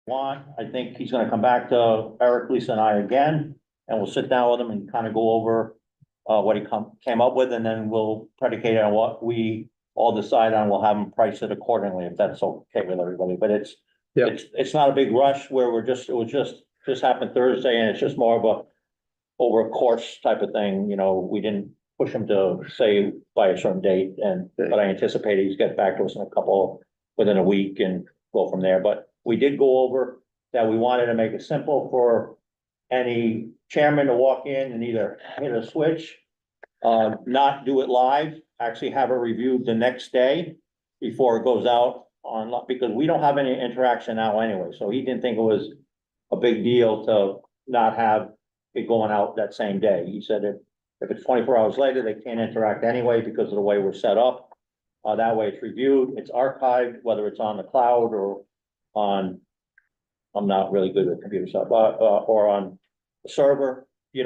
want. I think he's gonna come back to Eric, Lisa and I again, and we'll sit down with him and kind of go over what he came up with, and then we'll predicate on what we all decide on. We'll have him price it accordingly, if that's okay with everybody, but it's not a big rush where it was just happened Thursday, and it's just more of a over a course type of thing, we didn't push him to say by a certain date, but I anticipate he's get back to us within a week and go from there, but we did go over that we wanted to make it simple for any chairman to walk in and either hit a switch, not do it live, actually have it reviewed the next day before it goes out on, because we don't have any interaction now anyway, so he didn't think it was a big deal to not have it going out that same day. He said if it's 24 hours later, they can't interact anyway because of the way we're set up. That way it's reviewed, it's archived, whether it's on the cloud or on, I'm not really good with computer stuff, or on the server, we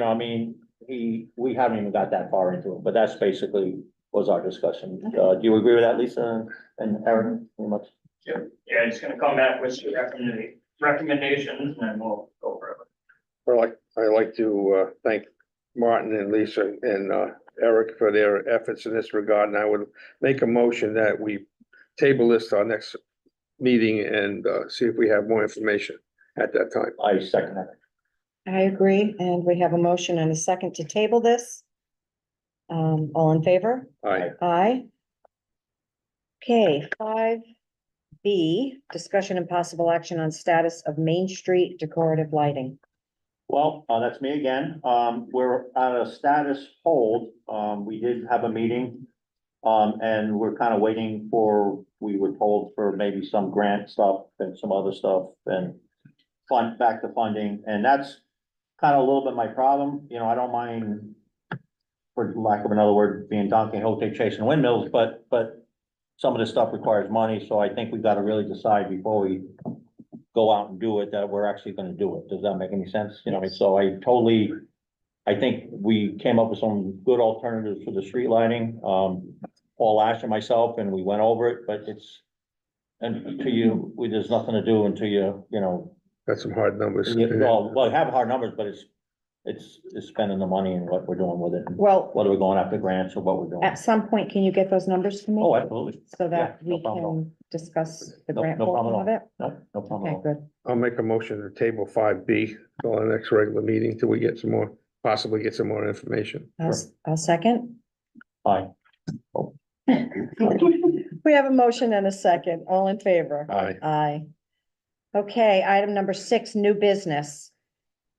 haven't even got that far into it, but that's basically was our discussion. Do you agree with that, Lisa and Aaron, pretty much? Yeah, he's gonna come back with some recommendations and then we'll go for it. Well, I'd like to thank Martin and Lisa and Eric for their efforts in this regard, and I would make a motion that we table this to our next meeting and see if we have more information at that time. I second that. I agree, and we have a motion and a second to table this. All in favor? Aye. Aye. Okay, 5B, discussion and possible action on status of Main Street decorative lighting. Well, that's me again. We're on a status hold. We did have a meeting. And we're kind of waiting we were told for maybe some grant stuff and some other stuff and back to funding. And that's kind of a little bit my problem. I don't mind, for lack of another word, being Don Quixote chasing windmills, but some of this stuff requires money. So I think we've got to really decide before we go out and do it, that we're actually going to do it. Does that make any sense? So I think we came up with some good alternatives for the street lighting. Paul Ash and myself, and we went over it, but there's nothing to do until Got some hard numbers. well, have hard numbers, but it's spending the money and what we're doing with it. Well, Whether we're going after grants or what we're doing. at some point, can you get those numbers to me? Oh, absolutely. So that Yeah, no we problem at all. can discuss the No grant problem portion at of it? No problem at Okay, all. good. I'll make a motion to table 5B till our next regular meeting till we get possibly get some more information. I'll second. Aye. We have a motion and a second. All in favor? Aye. Aye. Okay, item number 6, new business.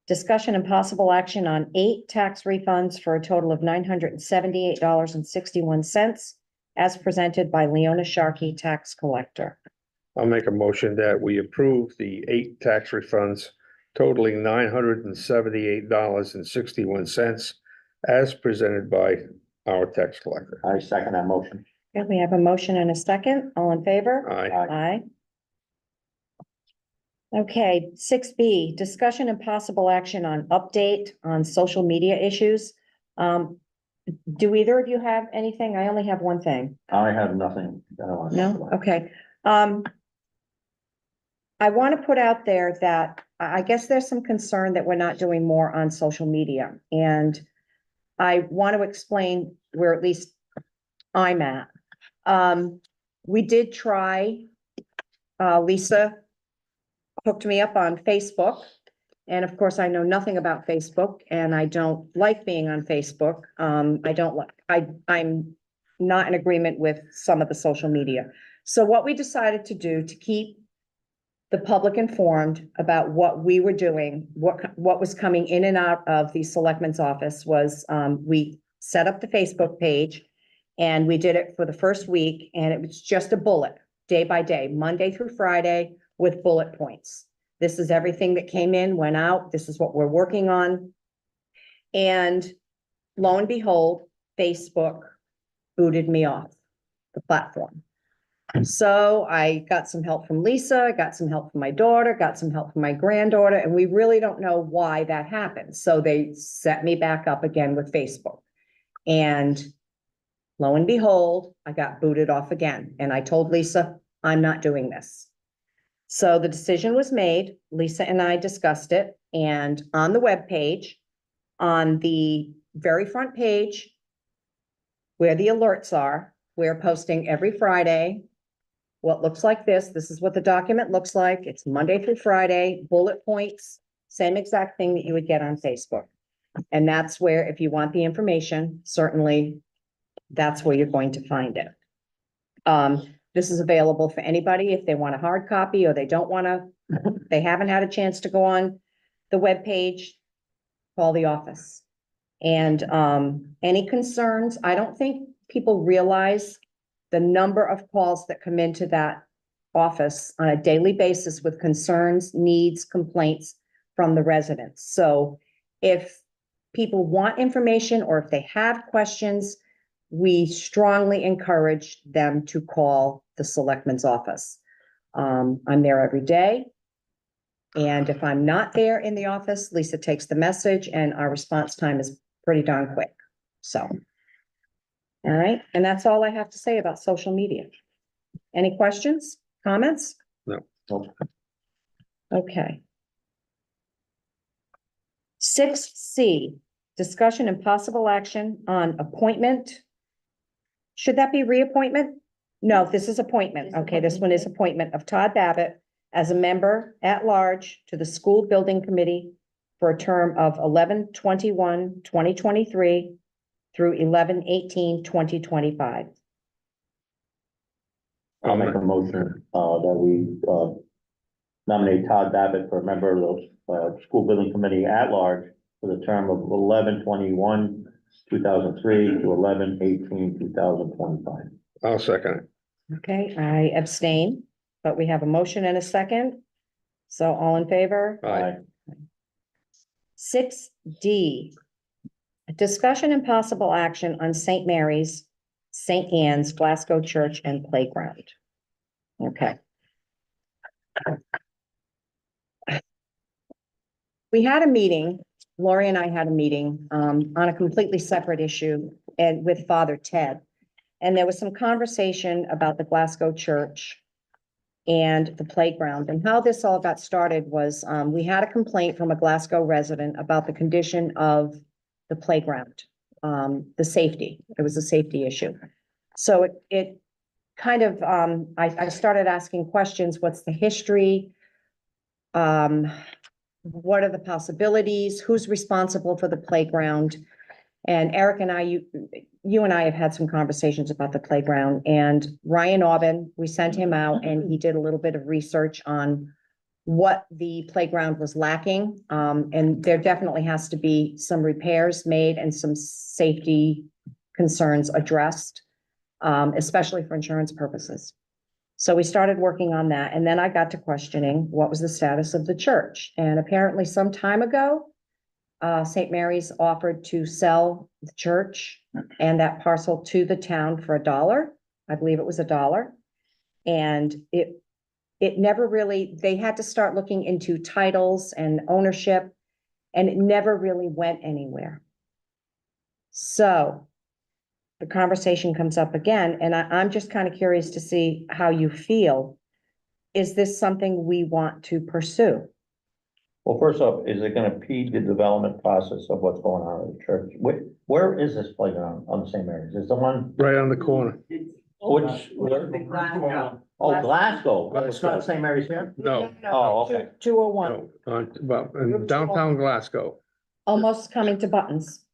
Discussion and possible action on 8 tax refunds for a total of $978.61 as presented by Leona Sharkey, tax collector. I'll make a motion that we approve the 8 tax refunds totaling $978.61 as presented by our tax collector. I second that motion. Okay, we have a motion and a second. All in favor? Aye. Aye. Okay, 6B, discussion and possible action on update on social media issues. Do either of you have anything? I only have one thing. I have nothing that I want to talk No? about. Okay. I want to put out there that I guess there's some concern that we're not doing more on social media. And I want to explain where at least I'm at. We did try, Lisa hooked me up on Facebook. And of course, I know nothing about Facebook and I don't like being on Facebook. I'm not in agreement with some of the social media. So what we decided to do to keep the public informed about what we were doing, what was coming in and out of the selectman's office was, we set up the Facebook page and we did it for the first week and it was just a bullet day by day, Monday through Friday with bullet points. This is everything that came in, went out. This is what we're working on. And lo and behold, Facebook booted me off the platform. So I got some help from Lisa, I got some help from my daughter, got some help from my granddaughter, and we really don't know why that happened. So they set me back up again with Facebook. And lo and behold, I got booted off again. And I told Lisa, I'm not doing this. So the decision was made, Lisa and I discussed it, and on the webpage, on the very front page, where the alerts are, we're posting every Friday what looks like this. This is what the document looks like. It's Monday through Friday, bullet points, same exact thing that you would get on Facebook. And that's where, if you want the information, certainly that's where you're going to find it. This is available for anybody if they want a hard copy or they don't want to, they haven't had a chance to go on the webpage, call the office. And any concerns, I don't think people realize the number of calls that come into that office on a daily basis with concerns, needs, complaints from the residents. So if people want information or if they have questions, we strongly encourage them to call the selectman's office. I'm there every day. And if I'm not there in the office, Lisa takes the message and our response time is pretty darn quick. So. All right, and that's all I have to say about social media. Any questions, comments? No. Okay. 6C, discussion and possible action on appointment. Should that be reappointment? No, this is appointment. Okay, this one is appointment of Todd Babbitt as a member at large to the School Building Committee for a term of 11/21/2023 through 11/18/2025. I'll make a motion, that we, nominate Todd Babbitt for a member of the, school building committee at large for the term of 11/21/2003 to 11/18/2025. I'll second it. Okay, I abstain, but we have a motion and a second. So all in favor? Aye. 6D, discussion and possible action on St. Mary's, St. Anne's, Glasgow Church and Playground. Okay. We had a meeting, Lori and I had a meeting, on a completely separate issue and with Father Ted. And there was some conversation about the Glasgow Church and the playground. And how this all got started was, we had a complaint from a Glasgow resident about the condition of the playground, the safety. It was a safety issue. So it kind of, I started asking questions. What's the history? What are the possibilities? Who's responsible for the playground? And Eric and I, you and I have had some conversations about the playground, and Ryan Aubin, we sent him out and he did a little bit of research on what the playground was lacking. And there definitely has to be some repairs made and some safety concerns addressed, especially for insurance purposes. So we started working on that. And then I got to questioning what was the status of the church. And apparently some time ago, St. Mary's offered to sell the church and that parcel to the town for $1. I believe it was $1. And it never really, they had to start looking into titles and ownership, and it never really went anywhere. So the conversation comes up again, and I'm just kind of curious to see how you feel. Is this something we want to pursue? Well, first off, is it gonna impede the development process of what's going on at the church? Where is this playground on the St. Mary's? Is the one, Right on the corner. which, oh, Glasgow, but it's not St. Mary's here? No, Oh, okay. 201, no, in downtown Glasgow, almost coming to Buttons.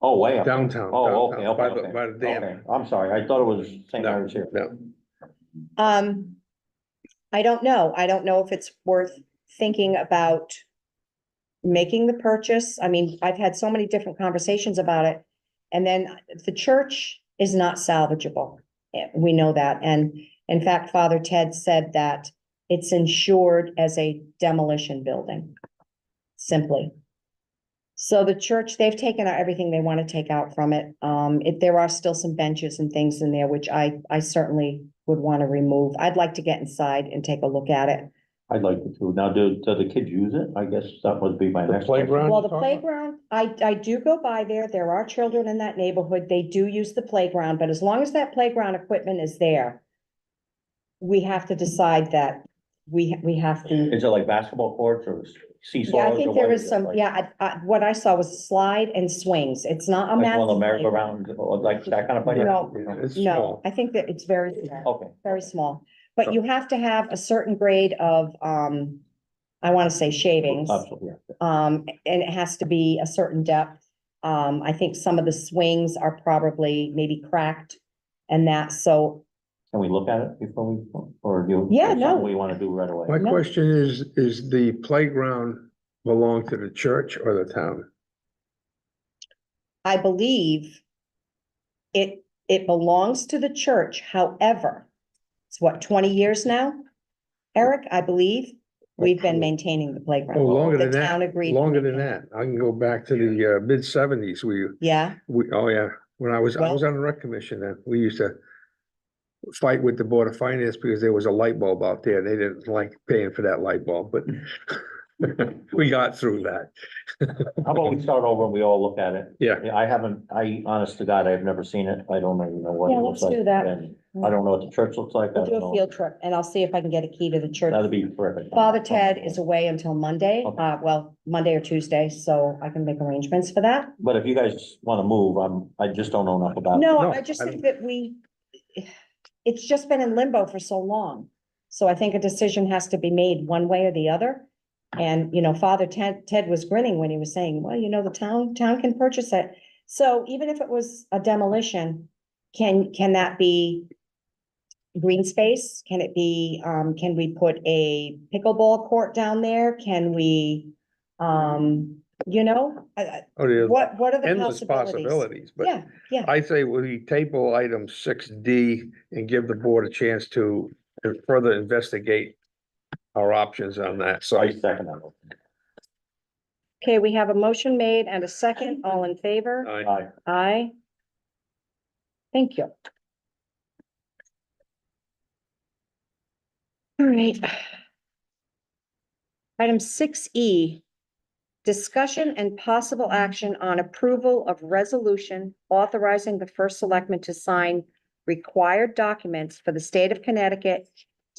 Oh, way up. downtown. Oh, okay, downtown, okay, by the dam. okay. I'm sorry, I thought it was St. No, Mary's here. no. I don't know. I don't know if it's worth thinking about making the purchase. I mean, I've had so many different conversations about it. And then the church is not salvageable. We know that. And in fact, Father Ted said that it's insured as a demolition building, simply. So the church, they've taken out everything they want to take out from it. There are still some benches and things in there, which I certainly would want to remove. I'd like to get inside and take a look at it. I'd like to too. Now, do the kids use it? I guess that would be my The next question. playground? Well, the you're talking about? playground, I do go by there. There are children in that neighborhood. They do use the playground, but as long as that playground equipment is there, we have to decide that we have to. Is it like basketball courts or seesaws? Yeah, I or think what there is is it some, like? yeah, what I saw was slide and swings. It's not a Like massive. one of the playground. merry-go-round, or like that kind of place? No, It's No, small. I think that it's very small, Okay. very small. But you have to have a certain grade of, I want to say shavings. Absolutely, yeah. And it has to be a certain depth. I think some of the swings are probably maybe cracked and that, so, Can we look at it before we, or do? Yeah, or something no. We wanna do right away? My No. question is the playground belong to the church or the town? I believe it belongs to the church, however, it's what, 20 years now? Eric, I believe, we've been maintaining the Oh, playground. longer The than that, town agreed to longer than maintain that. I can go back to the mid-70s. Yeah, Oh yeah, when I was on the rec commission then, we used to fight with the Board of Finance because there was a light bulb out there. They didn't like paying for that light bulb, but we got through that. How about we start over and we all look at it? Yeah. Honest to God, I've never seen it. I don't even know what Yeah, it looks let's like. do that. And I don't know what the church looks like. I we'll do don't a know. field trip and I'll see if I can get a key to the church. That'd be terrific. Father Ted is away until Monday, Okay. well, Monday or Tuesday, so I can make arrangements for that. But if you guys wanna move, I just don't know enough about it. No, No, I just I think that it's just been in limbo for so long. So I think a decision has to be made one way or the other. And, Father Ted was grinning when he was saying, well, the town can purchase it. So even if it was a demolition, can that be green space? Can it be, can we put a pickleball court down there? Can we, Oh, there's what are the endless possibilities? possibilities, but Yeah, yeah. I say we table item 6D and give the board a chance to further investigate our options on that. So I second that. Okay, we have a motion made and a second. All in favor? Aye. Aye. Thank you. All right. Item 6E, discussion and possible action on approval of resolution authorizing the first selectman to sign required documents for the state of Connecticut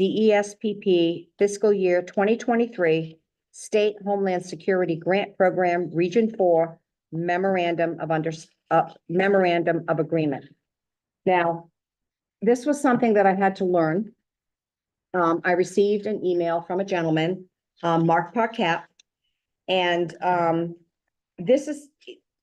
DESPP fiscal year 2023 State Homeland Security Grant Program Region 4 Memorandum of Agreement. Now, this was something that I had to learn. I received an email from a gentleman, Mark Paquette, and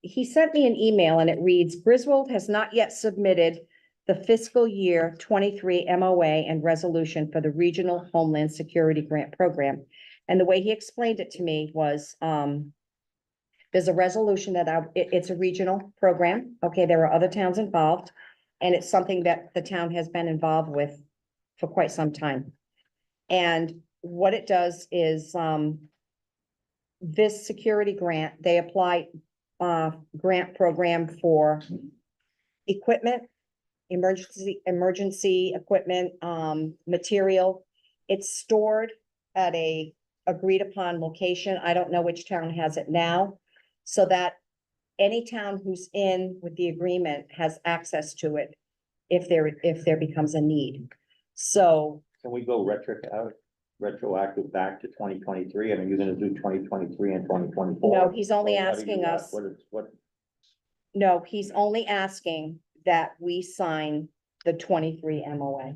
he sent me an email and it reads, Griswold has not yet submitted the fiscal year 23 MOA and resolution for the Regional Homeland Security Grant Program. And the way he explained it to me was, there's a resolution that it's a regional program. Okay, there are other towns involved. And it's something that the town has been involved with for quite some time. And what it does is, this security grant, they apply, grant program for equipment, emergency equipment, material. It's stored at a agreed upon location. I don't know which town has it now. So that any town who's in with the agreement has access to it if there becomes a need. So, Can we go retroactive back to 2023? I mean, you're gonna do 2023 and 2024? no, he's only Or how do asking you, us, What, no, he's only asking that we sign the 23 MOA.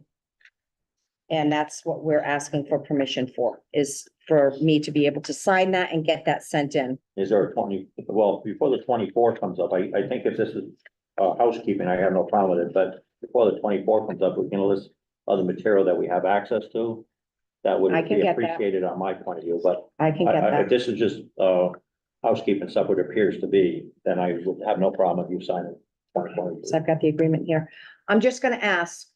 And that's what we're asking for permission for, is for me to be able to sign that and get that sent in. is there a well, before the 24 comes up, I think if this is housekeeping, I have no problem with it, but before the 24 comes up, we can list other material that we have access to. That would I can be get that. appreciated on my point of view, but I can get if that. this is just housekeeping stuff, what it appears to be, then I would have no problem if you sign it. 2023. So I've got the agreement here. I'm just gonna ask,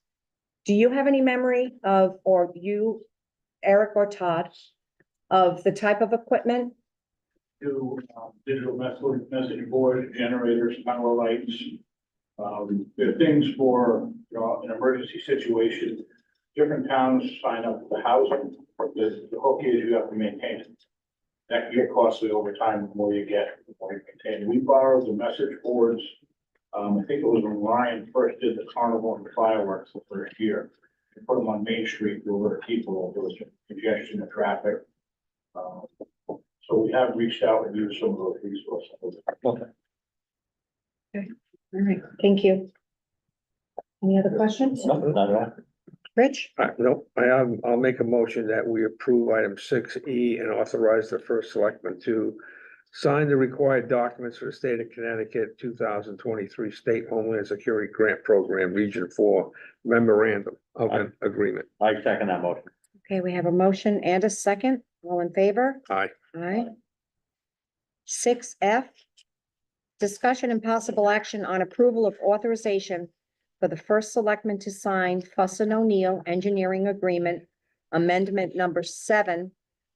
do you have any memory of, or you, Eric or Todd, of the type of equipment? Do digital message board, generators, power lights. There are things for, an emergency situation. Different towns sign up for the housing, but the whole key is you have to maintain it. That can get costly over time, the more you get, the more you maintain. We borrowed the message boards. I think it was when Ryan first did the carnival and the fireworks the first year. put them on Main Street to alert people, there was congestion of traffic. So we have reached out and used some of those resources. Okay. All right, thank you. Any other questions? No, not at all. Rich? No, I'll make a motion that we approve item 6E and authorize the first selectman to sign the required documents for the state of Connecticut 2023 State Homeland Security Grant Program Region 4 Memorandum of an Agreement. I second that motion. Okay, we have a motion and a second. All in favor? Aye. Aye. 6F, discussion and possible action on approval of authorization for the first selectman to sign Fussin O'Neill Engineering Agreement Amendment number 7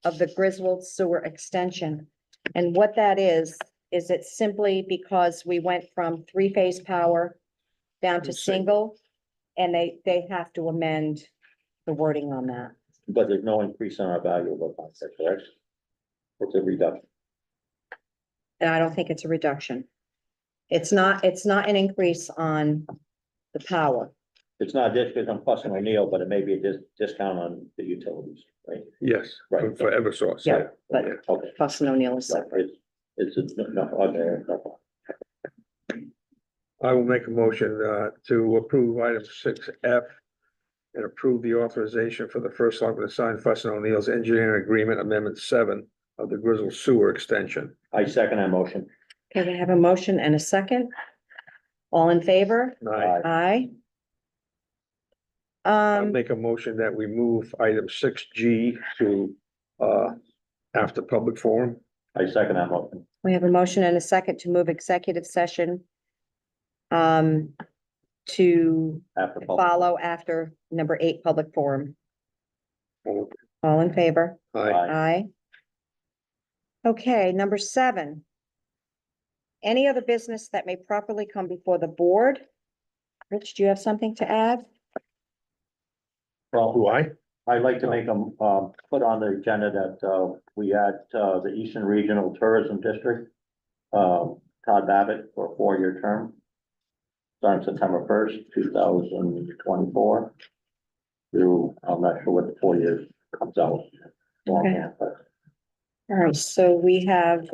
of the Griswold Sewer Extension. And what that is it's simply because we went from three-phase power down to single, and they have to amend the wording on that. But there's no increase in our value of the contract, correct? It's a reduction. And I don't think it's a reduction. It's not an increase on the power. It's not just because I'm fussing O'Neill, but it may be a discount on the utilities, right? Yes, Right. for Eversource. Yeah, but Okay. Fussin O'Neill is So separate. it's no, okay, no. I will make a motion to approve item 6F and approve the authorization for the first selectman to sign Fussin O'Neill's Engineering Agreement Amendment 7 of the Griswold Sewer Extension. I second that motion. Okay, we have a motion and a second. All in favor? Aye. Aye. I'll make a motion that we move item 6G to after public forum. I second that motion. We have a motion and a second to move executive session to After public. follow after number 8, public forum. All in favor? Aye. Aye. Okay, number 7. Any other business that may properly come before the board? Rich, do you have something to add? Well, Do I? I'd like to make them, put on the agenda that, we add, the Eastern Regional Tourism District, Todd Babbitt for a 4-year term. Starting September 1st, 2024. Through, I'm not sure what the 4 years comes out. Okay. But All right, so we have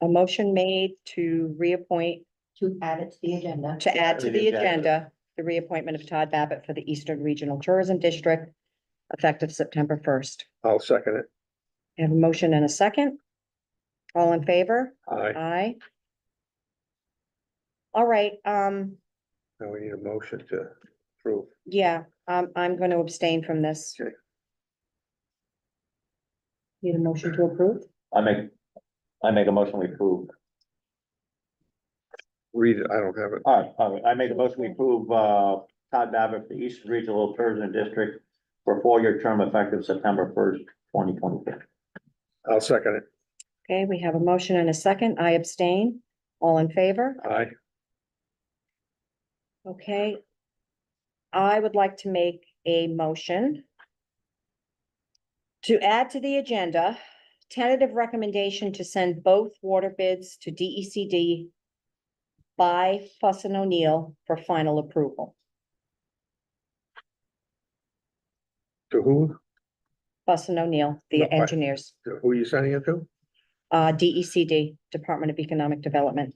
a motion made to reappoint, To add it to the agenda. to add to To the the agenda. agenda, the reappointment of Todd Babbitt for the Eastern Regional Tourism District, effective September 1st. I'll second it. I have a motion and a second. All in favor? Aye. Aye. All right, Now we need a motion to approve. yeah, I'm going to abstain from this. Okay. Need a motion to approve? I make a motion we approve. Read it. I don't have it. All right, I make a motion we approve, Todd Babbitt for the Eastern Regional Tourism District for a 4-year term effective September 1st, 2024. I'll second it. Okay, we have a motion and a second. I abstain. All in favor? Aye. Okay. I would like to make a motion to add to the agenda, tentative recommendation to send both water bids to DECD by Fussin O'Neill for final approval. To who? Fussin O'Neill, the No, I- engineers, To who are you sending it to? DECD, Department of Economic Development.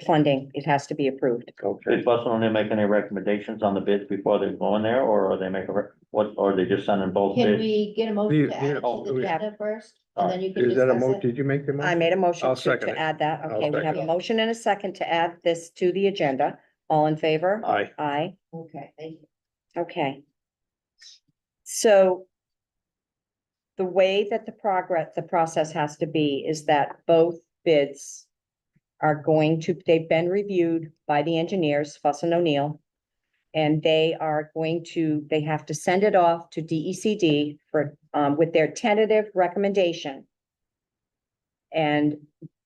Funding, it has to be approved. Okay. Did Boston only make any recommendations on the bids before they go in there, or are they make or are they just sending both Can bids? we get a motion to add it oh, to the we- agenda first? And then you can Is that a discuss it? did you make the motion? I made a motion I'll to second it. add that. I'll Okay, we have second a it. motion and a second to add this to the agenda. All in favor? Aye. Aye. Okay, thank you. Okay. So the way that the process has to be is that both bids are going to, they've been reviewed by the engineers, Fussin O'Neill. And they are going to, they have to send it off to DECD for, with their tentative recommendation. And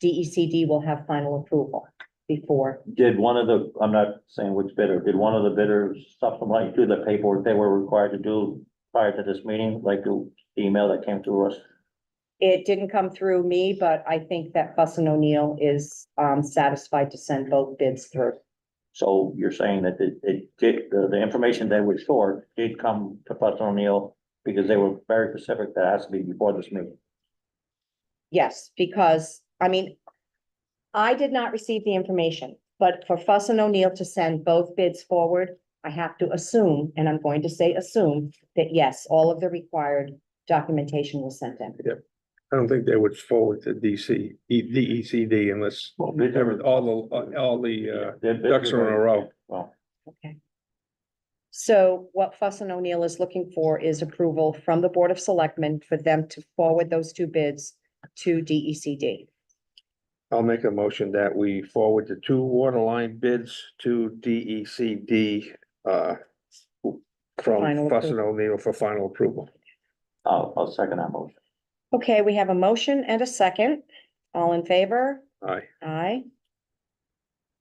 DECD will have final approval before. Did one of the, I'm not saying which bidder, did one of the bidders supplement do the paperwork they were required to do prior to this meeting, like the email that came to us? It didn't come through me, but I think that Fussin O'Neill is satisfied to send both bids through. So you're saying that the information they were short did come to Fuss O'Neill because they were very specific that has to be before this meeting. Yes, because, I mean, I did not receive the information, but for Fuss and O'Neill to send both bids forward, I have to assume, and I'm going to say assume, that yes, all of the required documentation was sent in. I don't think they would forward to DECD unless Well, bids are- all the Their bids ducks are in a row. Well, Okay. So what Fuss and O'Neill is looking for is approval from the Board of Selectmen for them to forward those two bids to DECD. I'll make a motion that we forward the two water line bids to DECD, from Final Fuss and approval. O'Neill for final approval. I'll second that motion. Okay, we have a motion and a second. All in favor? Aye. Aye.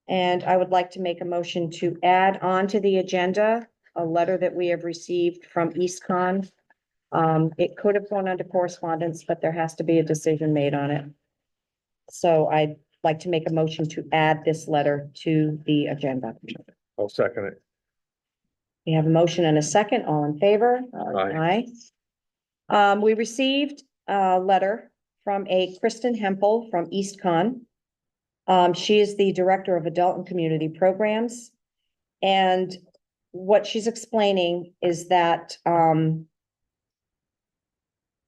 And I would like to make a motion to add on to the agenda a letter that we have received from EastCon. It could have gone under correspondence, but there has to be a decision made on it. So I'd like to make a motion to add this letter to the agenda. I'll second it. We have a motion and a second. All in favor? Aye. Aye. We received a letter from a Kristen Hempel from EastCon. She is the Director of Adult and Community Programs. And what she's explaining is that,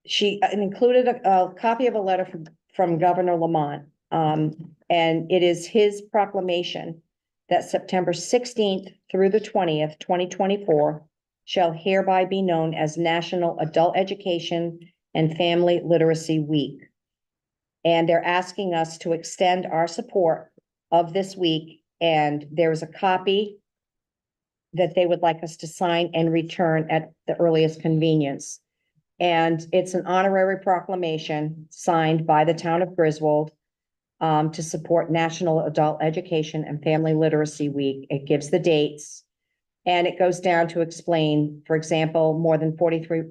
she included a copy of a letter from Governor Lamont. And it is his proclamation that September 16th through the 20th, 2024 shall hereby be known as National Adult Education and Family Literacy Week. And they're asking us to extend our support of this week, and there is a copy that they would like us to sign and return at the earliest convenience. And it's an honorary proclamation signed by the town of Griswold to support National Adult Education and Family Literacy Week. It gives the dates. And it goes down to explain, for example, more than 43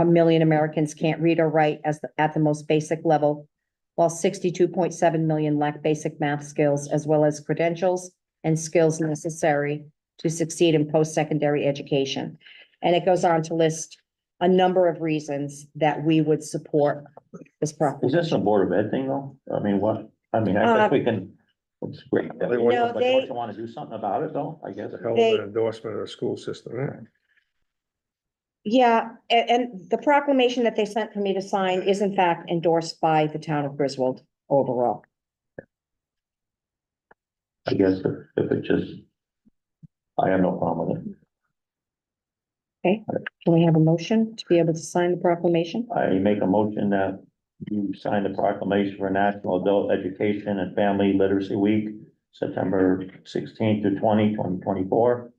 million Americans can't read or write at the most basic level, while 62.7 million lack basic math skills as well as credentials and skills necessary to succeed in post-secondary education. And it goes on to list a number of reasons that we would support this Is proclamation. this a Board of Ed thing though? I mean, what, I mean, I guess we can, it's great. No, But they- don't you want to do something about it though? I guess. Hell of They- an endorsement of the school system, yeah. Yeah, and the proclamation that they sent for me to sign is in fact endorsed by the town of Griswold overall. I guess if it just, I have no problem with it. Can we have a motion to be able to sign the proclamation? I make a motion that you sign the proclamation for National Adult Education and Family Literacy Week, September 16th to 2024.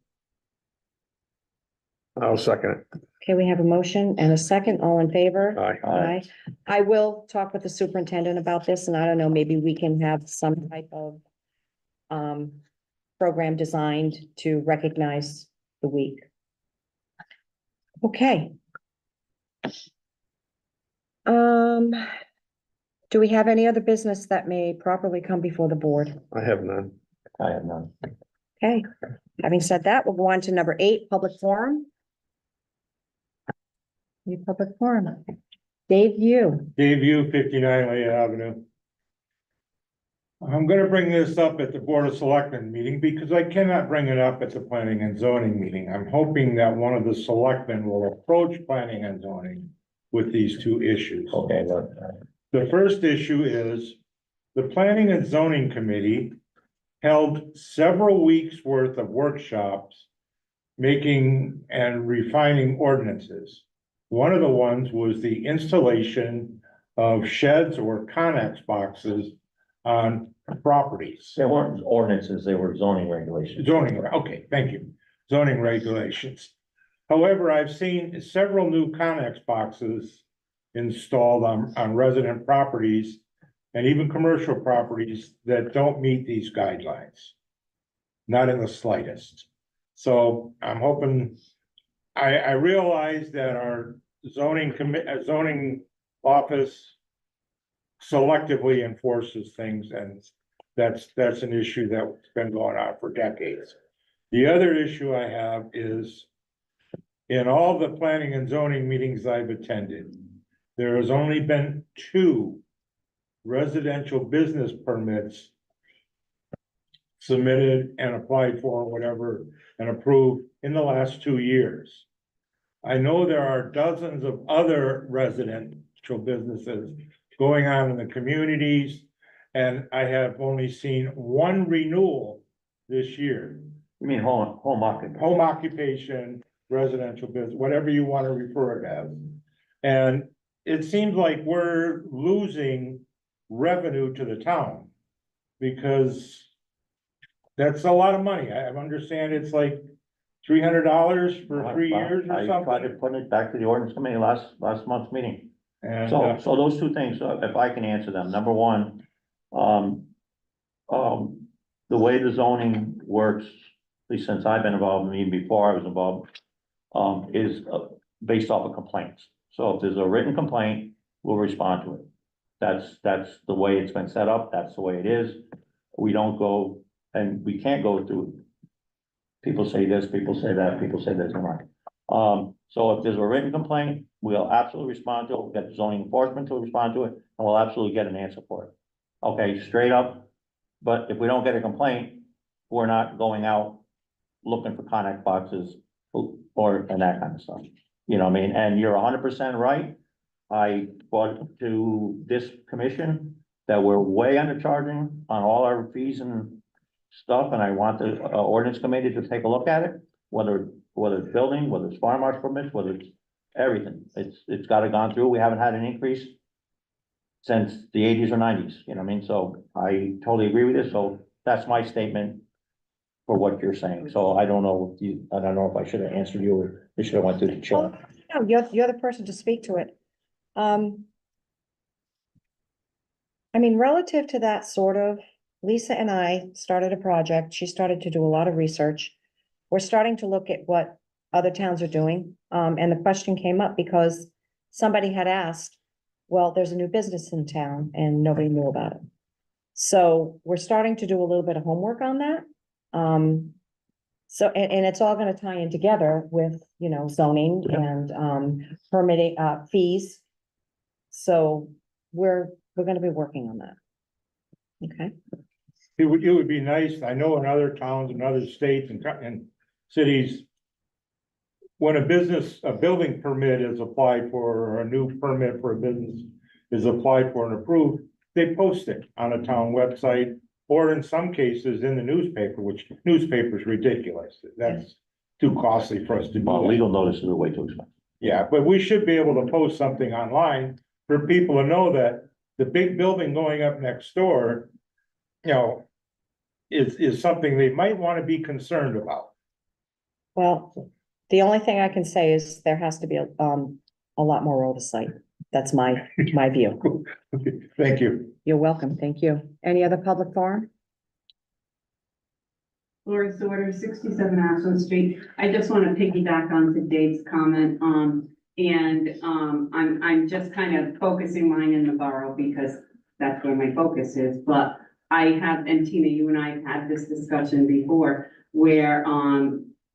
I'll second it. Okay, we have a motion and a second. All in favor? Aye. Aye. I will talk with the superintendent about this, and I don't know, maybe we can have some type of program designed to recognize the week. Okay. Do we have any other business that may properly come before the board? I have none. I have none. Okay, having said that, we'll go on to number 8, public forum. Any public forum? Dave, you. Dave Yu, 59 Lay Avenue. I'm gonna bring this up at the Board of Selectmen meeting because I cannot bring it up at the Planning and Zoning meeting. I'm hoping that one of the selectmen will approach Planning and Zoning with these two issues. Okay, look, The first issue is the Planning and Zoning Committee held several weeks worth of workshops making and refining ordinances. One of the ones was the installation of sheds or Connex boxes on properties. they weren't ordinances, they were zoning regulations. Zoning, okay, thank you. Zoning regulations. However, I've seen several new Connex boxes installed on resident properties and even commercial properties that don't meet these guidelines. Not in the slightest. So I'm hoping, I realize that our zoning office selectively enforces things, and that's an issue that's been going on for decades. The other issue I have is in all the planning and zoning meetings I've attended, there has only been 2 residential business permits submitted and applied for, whatever, and approved in the last 2 years. I know there are dozens of other residential businesses going on in the communities, and I have only seen 1 renewal this year. You mean home occupation? Home occupation, residential business, whatever you want to refer it as. And it seems like we're losing revenue to the town. Because that's a lot of money. I understand it's like $300 for 3 years or I tried to something. put it back to the ordinance committee last month's meeting. And, So those 2 things, if I can answer them, number one, the way the zoning works, at least since I've been involved, and even before I was involved, is based off of complaints. So if there's a written complaint, we'll respond to it. That's the way it's been set up, that's the way it is. We don't go, and we can't go through, people say this, people say that, people say this and that. So if there's a written complaint, we'll absolutely respond to it, we'll get zoning enforcement to respond to it, and we'll absolutely get an answer for it. Okay, straight up, but if we don't get a complaint, we're not going out looking for Connex boxes and that kind of stuff. You know what I mean? And you're 100% right. I brought to this commission that we're way undercharging on all our fees and stuff, and I want the ordinance committee to take a look at it, whether it's building, whether it's farm marsh permits, whether it's everything. It's got to gone through. We haven't had an increase since the 80s or 90s, you know what I mean? So I totally agree with this. So that's my statement for what you're saying. So I don't know if I should have answered you or it should have went to the chair. No, you're the person to speak to it. I mean, relative to that sort of, Lisa and I started a project. She started to do a lot of research. We're starting to look at what other towns are doing. And the question came up because somebody had asked, well, there's a new business in town and nobody knew about it. So we're starting to do a little bit of homework on that. So, and it's all gonna tie in together with, zoning and, permitting, fees. So we're gonna be working on that. Okay, it would be nice, I know in other towns and other states and cities, when a building permit is applied for, or a new permit for a business is applied for and approved, they post it on a town website, or in some cases in the newspaper, which newspaper is ridiculous. That's too costly for us to do Well, that. legal notices are way too expensive. Yeah, but we should be able to post something online for people to know that the big building going up next door, is something they might want to be concerned about. well, the only thing I can say is there has to be a lot more oversight. That's my view. Okay, thank you. You're welcome. Thank you. Any other public forum? Lori Sorter, 67 Ashland Street. I just want to piggyback on to Dave's comment, I'm just kind of focusing mine in the borough because that's where my focus is, but I have, and Tina, you and I have had this discussion before, where,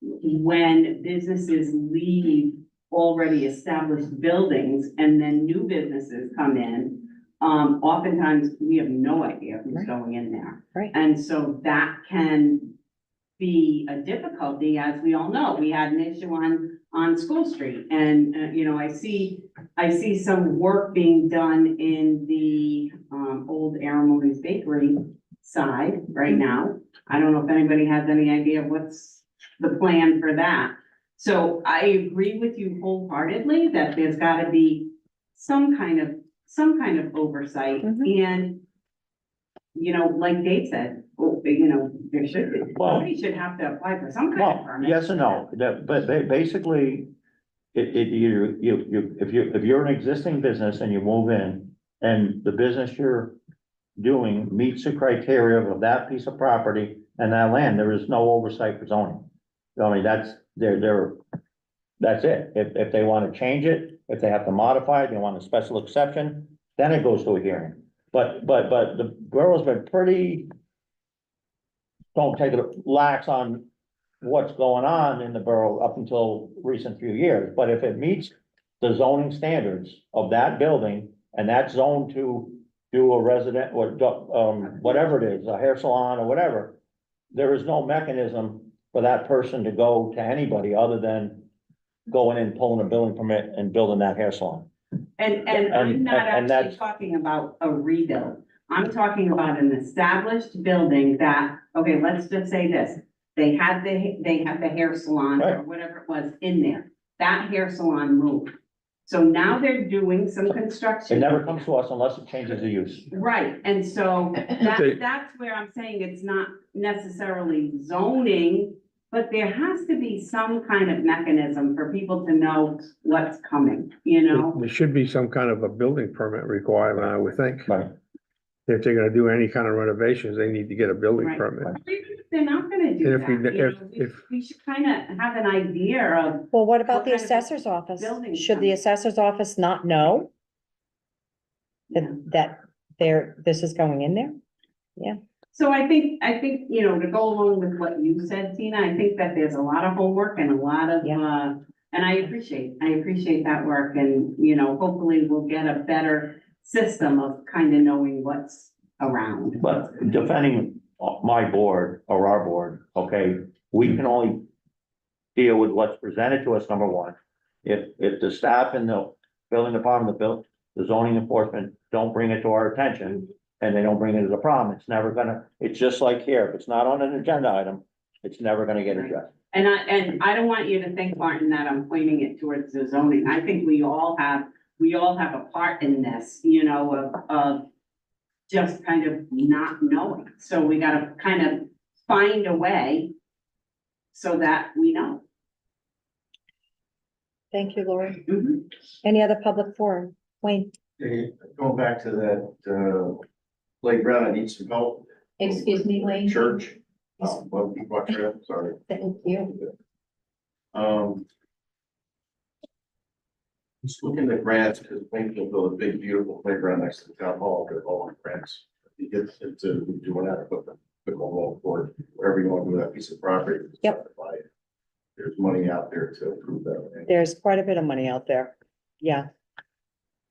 when businesses leave already established buildings and then new businesses come in, oftentimes we have no idea who's Right. going in there. Right. And so that can be a difficulty, as we all know. We had an issue on School Street, and, I see some work being done in the, old Aramoni's Bakery side right now. I don't know if anybody has any idea what's the plan for that. So I agree with you wholeheartely that there's gotta be some kind of oversight, and, like Dave said, there should be, Well- somebody should have to apply for some kind of Well, permit. yes and no, but basically, if you're an existing business and you move in, and the business you're doing meets the criteria of that piece of property and that land, there is no oversight for zoning. I mean, that's it. If they want to change it, if they have to modify it, they want a special exception, then it goes to a hearing. But the borough's been pretty, don't take it lax on what's going on in the borough up until recent few years, but if it meets the zoning standards of that building, and that's zoned to do a resident, or, whatever it is, a hair salon or whatever, there is no mechanism for that person to go to anybody other than going in, pulling a building permit and building that hair salon. And I'm And- not and actually that's- talking about a rebuild. I'm talking about an established building that, okay, let's just say this. They had the hair salon or Right. whatever it was in there. That hair salon moved. So now they're doing some It construction. never comes to us unless it changes the use. Right, and so Okay. that's where I'm saying it's not necessarily zoning, but there has to be some kind of mechanism for people to know what's coming, you know? There should be some kind of a building permit requirement, I would think. Right. If they're gonna do any kind of renovations, they need to get a building Right. permit. Or even if they're not gonna do And if we- that, you know, if- we should kind of have an idea of, Well, what about What the kind of assessor's office? building Should the permit? assessor's office not know that this is going in there? so I think, you know, to go along with what you said, Tina, I think that there's a lot of homework and a lot of, Yeah. and I appreciate that work and, you know, hopefully we'll get a better system of kind of knowing what's around. But defending my board or our board, okay, we can only deal with what's presented to us, number one. If the staff in the building department, the zoning enforcement don't bring it to our attention and they don't bring it as a problem, it's never gonna, it's just like here, if it's not on an agenda item, it's never gonna get addressed. And I don't want you to think, Martin, that I'm pointing it towards the zoning. I think we all have a part in this, you know, of just kind of not knowing. So we gotta kind of find a way so that we know. Thank you, Lori. Mhm. Any other public forum? Wayne? Hey, going back to that, playground, I need some help. Excuse me, Wayne. Church, well, people are, sorry. Thank you. Just looking at grants, because Plainfield built a big, beautiful playground next to the town hall, they're all on grants. You get into doing that, put the ball court, whatever you want to do with that piece of property. Yep. There's money out there to approve that. There's quite a bit of money out there. Yeah.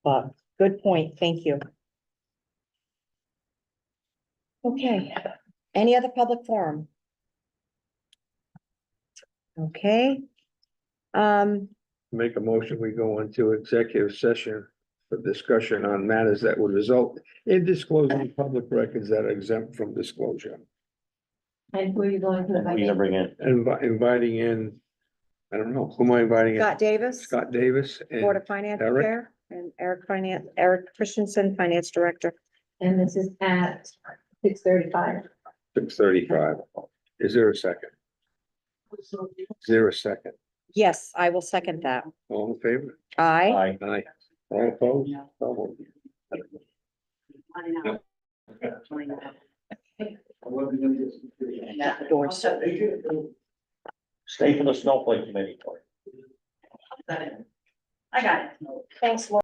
But good point. Thank you. Okay. Any other public forum? Okay. Make a motion, we go into executive session for discussion on matters that would result in disclosing public records that are exempt from disclosure. And who are you going to We're invite? gonna bring in, Inviting in, I don't know, who am I inviting in? Scott Davis, Scott Davis Board and of Finance Eric? Chair, and Eric Christensen, Finance Director. And this is at 6:35. 6:35. Is there a second? Is there a second? Yes, I will second that. All in favor? Aye. Aye. All opposed? So moved. I know. I know. Doors. stay for the snowflake committee. I got it. Thanks, Laura.